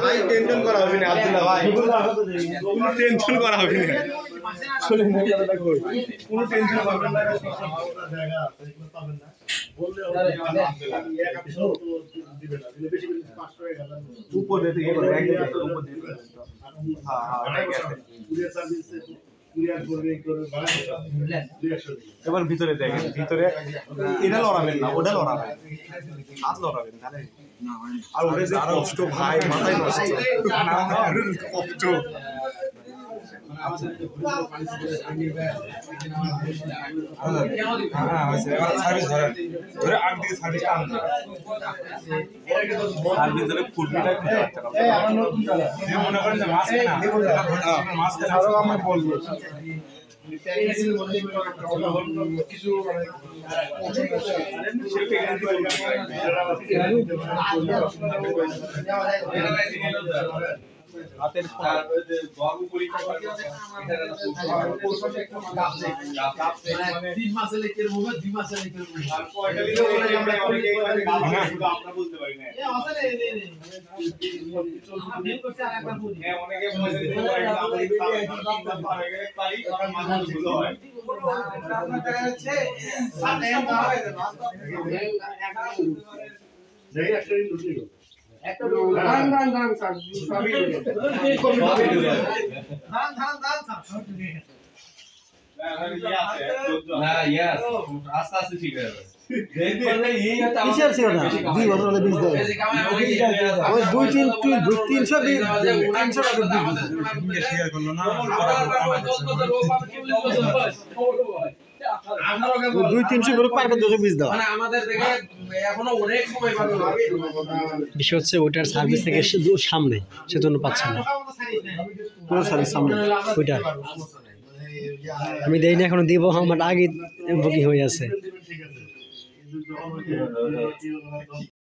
ভাই টেনশন করা হবে না আব্দুল্লাহ ভাই, কোনো টেনশন করা হবে না, কোনো টেনশন করবেন না। এবার ভিতরে দেখেন, ভিতরে এটা লড়াবেন না, ওটা লড়াবেন, হাত লড়াবেন তাহলে। আর ওটা যে কষ্ট ভাই, মাথায় নষ্ট কষ্ট। হাতের বাবু পরীক্ষা বলতে পারি না, আস্তে আস্তে ঠিক হয়ে যাবে। বিষয় হচ্ছে ওইটার সার্ভিস থেকে সামনে, সেজন্য পাচ্ছে না ওইটার। আমি দেই না, এখনো দিব, আমার আগে বুকিং হয়ে আছে।